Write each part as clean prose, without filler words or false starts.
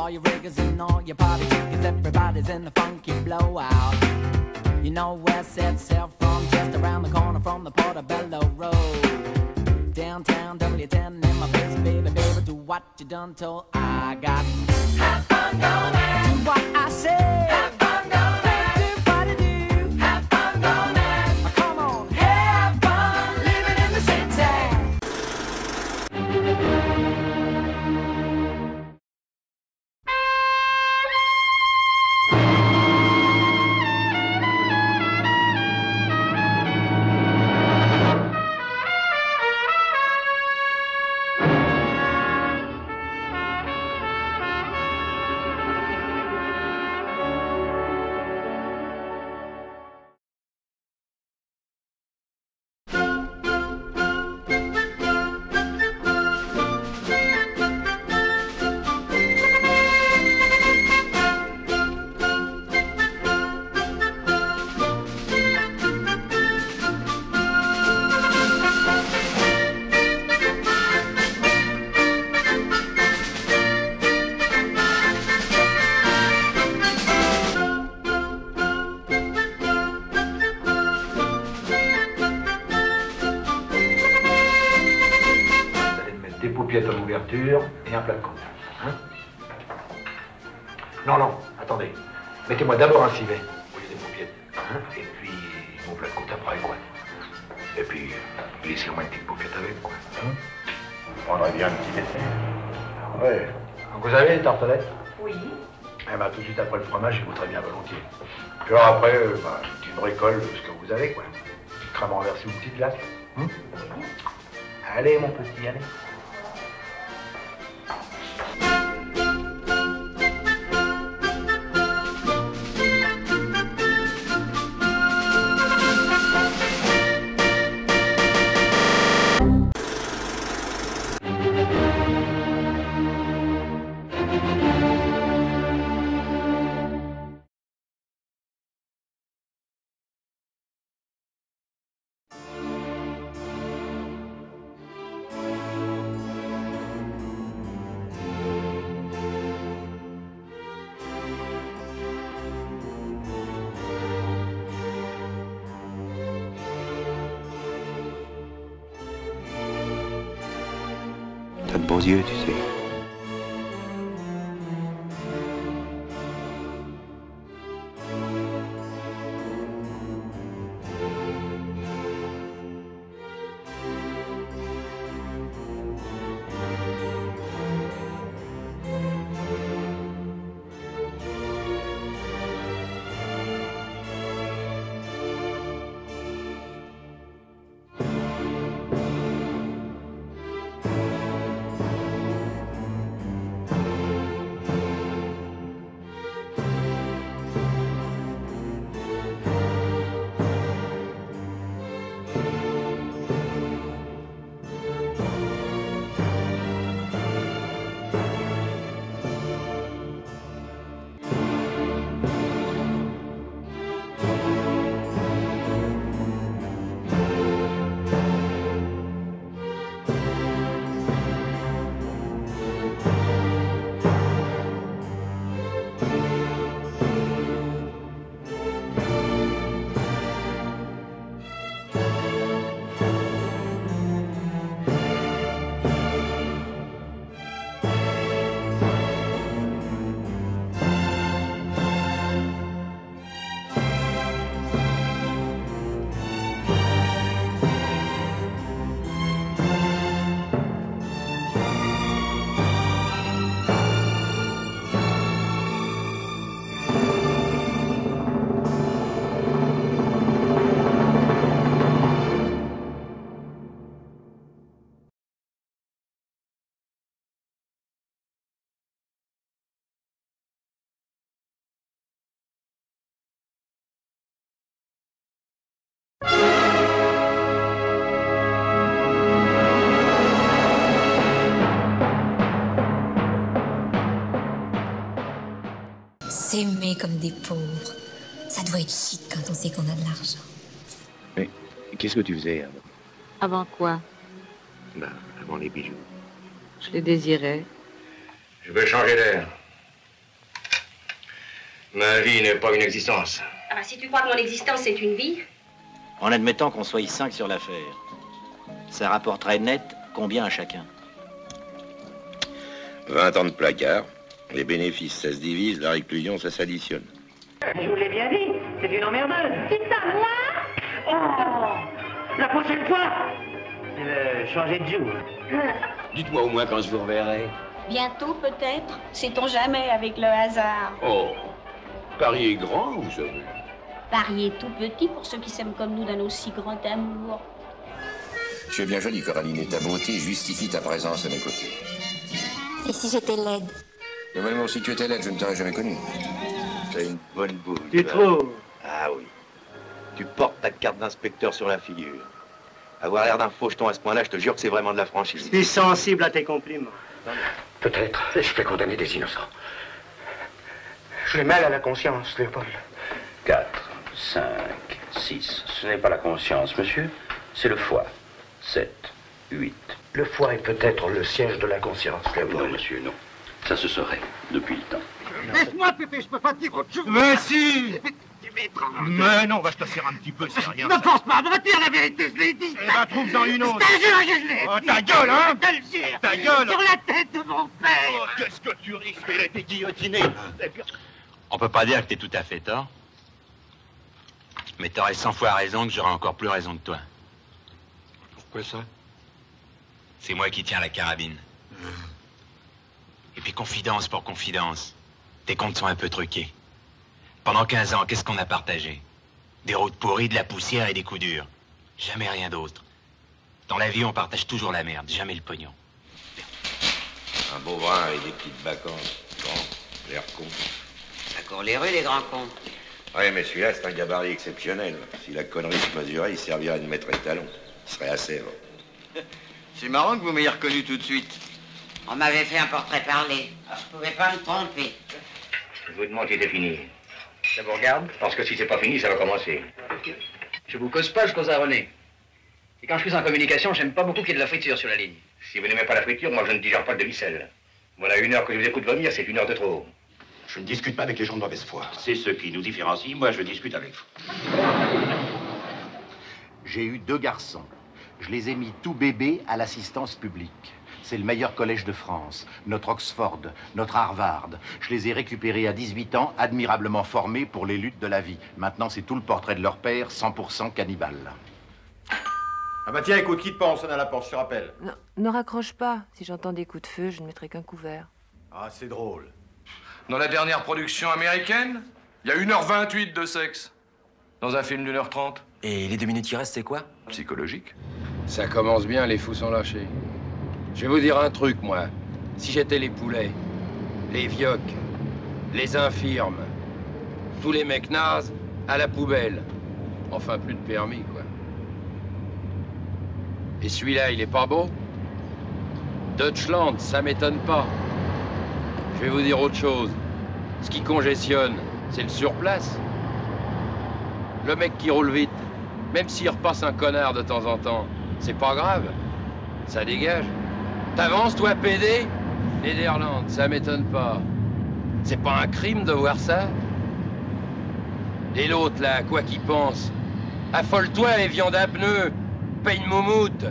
all your riggers and all your party chickens, everybody's in the funky blowout. You know where set sail from, just around the corner from the Portobello Road. Downtown W10 in my place, baby, baby, do what you done told. I got have fun, go man. Do what I say. Have fun, go man. Do what I do. Have fun, go man. Come on, have fun living in the city. Paupiètes à l'ouverture et un plat de côte. Hein? Non, non, attendez. Mettez-moi d'abord un civet au lieu des paupiettes. Hein? Et puis mon plat de côte après, quoi. Et puis, glissez-moi une petite paupiette avec, quoi. Hein? Je prendrais bien un petit dessert. Ouais. Donc vous avez les tartelettes? Oui. Eh ben, tout de suite après le fromage, je voudrais bien volontiers. Puis alors après, tu bricoles ce que vous avez, quoi. Petite crème renversée ou une petite glace. Hein? Oui. Allez, mon petit, allez. T'as de beaux yeux, tu sais. S'aimer comme des pauvres, ça doit être chic quand on sait qu'on a de l'argent. Mais qu'est-ce que tu faisais avant? Avant quoi? Ben, avant les bijoux. Je les désirais. Je veux changer d'air. Ma vie n'est pas une existence. Ah bah, si tu crois que mon existence c'est une vie. En admettant qu'on soit 5 sur l'affaire, ça rapporterait net combien à chacun? 20 ans de placard. Les bénéfices, ça se divise, la réclusion, ça s'additionne. Je vous l'ai bien dit, c'est une emmerdeuse. C'est ça, moi? Oh, la prochaine fois, changez de jour. Dites-moi au moins quand je vous reverrai. Bientôt peut-être, sait-on jamais avec le hasard. Oh, Paris est grand, vous savez. Paris est tout petit pour ceux qui s'aiment comme nous d'un aussi grand amour. Tu es bien jolie, Coraline, et ta beauté justifie ta présence à mes côtés. Et si j'étais laide? Mais moi, si tu étais laide, je ne t'aurais jamais connue. T'as une bonne boule. Tu trouves? Ah oui. Tu portes ta carte d'inspecteur sur la figure. Avoir l'air d'un faucheton à ce point-là, je te jure que c'est vraiment de la franchise. Je suis sensible à tes compliments. Peut-être. Je fais condamner des innocents. J'ai mal à la conscience, Léopold. 4, 5, 6. Ce n'est pas la conscience, monsieur. C'est le foie. 7, 8. Le foie est peut-être le siège de la conscience, Léopold. Non, monsieur, non. Ça se saurait depuis le temps. Laisse-moi, Pépé, je peux pas te dire autre chose. Mais si! Mais non, va je te faire un petit peu, c'est rien. Ne pense pas, va dire la vérité, je l'ai dit. Eh ben, trouve-en une autre. Je te jure que je l'ai Oh, dit. ta gueule, hein? Je te le jure. Ta gueule. Sur la tête de mon père. Oh, qu'est-ce que tu risques? Il a été guillotiné. On peut pas dire que t'es tout à fait tort. Mais t'aurais 100 fois raison que j'aurais encore plus raison que toi. Pourquoi ça? C'est moi qui tiens la carabine. Et puis confidence pour confidence, tes comptes sont un peu truqués. Pendant 15 ans, qu'est-ce qu'on a partagé? Des routes pourries, de la poussière et des coups durs. Jamais rien d'autre. Dans la vie, on partage toujours la merde, jamais le pognon. Un beau brin et des petites vacances. Grand, l'air con. Ça court les rues, les grands cons. Ouais, mais celui-là, c'est un gabarit exceptionnel. Si la connerie se mesurait, il servirait de maître étalon. Il serait à Sèvres. C'est marrant que vous m'ayez reconnu tout de suite. On m'avait fait un portrait parlé. Alors, je pouvais pas me tromper. Je vous demande si c'est fini. Ça vous regarde? Parce que si c'est pas fini, ça va commencer. Je vous cause pas, je cause à René. Et quand je suis en communication, j'aime pas beaucoup qu'il y ait de la friture sur la ligne. Si vous n'aimez pas la friture, moi je ne digère pas de ficelle. Voilà 1 heure que je vous écoute vomir, c'est 1 heure de trop. Je ne discute pas avec les gens de mauvaise foi. C'est ce qui nous différencie. Moi, je discute avec vous. J'ai eu 2 garçons. Je les ai mis tout bébés à l'assistance publique. C'est le meilleur collège de France, notre Oxford, notre Harvard. Je les ai récupérés à 18 ans, admirablement formés pour les luttes de la vie. Maintenant, c'est tout le portrait de leur père, 100% cannibale. Ah bah tiens, écoute, qui te pense? On sonne à la porte, je te rappelle. Non, ne raccroche pas. Si j'entends des coups de feu, je ne mettrai qu'un couvert. Ah, c'est drôle. Dans la dernière production américaine, il y a 1h28 de sexe. Dans un film d'1h30. Et les 2 minutes qui restent, c'est quoi? Psychologique. Ça commence bien, les fous sont lâchés. Je vais vous dire un truc, moi. Si j'étais les poulets, les vioques, les infirmes, tous les mecs nazes, à la poubelle. Enfin, plus de permis, quoi. Et celui-là, il est pas beau? Deutschland, ça m'étonne pas. Je vais vous dire autre chose. Ce qui congestionne, c'est le surplace. Le mec qui roule vite, même s'il repasse un connard de temps en temps, c'est pas grave. Ça dégage. T'avances, toi, PD? Néderlande, ça m'étonne pas. C'est pas un crime de voir ça? Et l'autre, là, quoi qu'il pense? Affole-toi, les viandes à pneus! Paye une moumoute!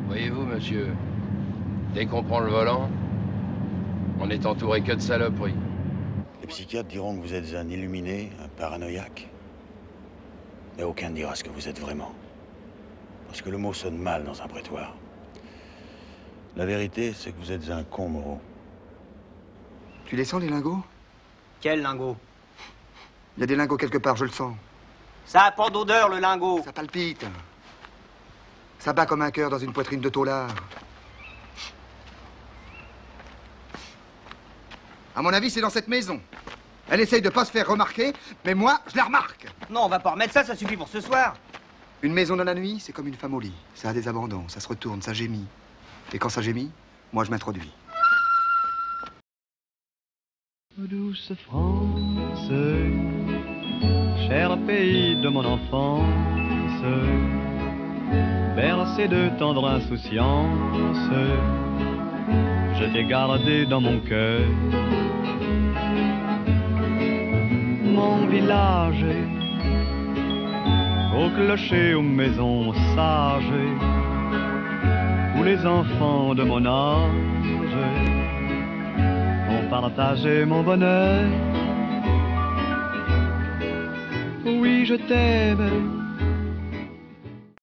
Voyez-vous, monsieur, dès qu'on prend le volant, on est entouré que de saloperies. Les psychiatres diront que vous êtes un illuminé, un paranoïaque. Mais aucun ne dira ce que vous êtes vraiment. Parce que le mot sonne mal dans un prétoire. La vérité, c'est que vous êtes un con, Moreau. Tu les sens, les lingots? Quel lingot? Il y a des lingots quelque part, je le sens. Ça a pas d'odeur, le lingot. Ça palpite. Ça bat comme un cœur dans une poitrine de taulard. À mon avis, c'est dans cette maison. Elle essaye de pas se faire remarquer, mais moi, je la remarque. Non, on va pas remettre ça, ça suffit pour ce soir. Une maison dans la nuit, c'est comme une femme au lit. Ça a des abandons, ça se retourne, ça gémit. Et quand ça gémit, moi, je m'introduis. Douce France, cher pays de mon enfance, bercé de tendre insouciance, je t'ai gardé dans mon cœur. mon village, au clocher, aux maisons sages, où les enfants de mon âge ont partagé mon bonheur. Oui, je t'aime,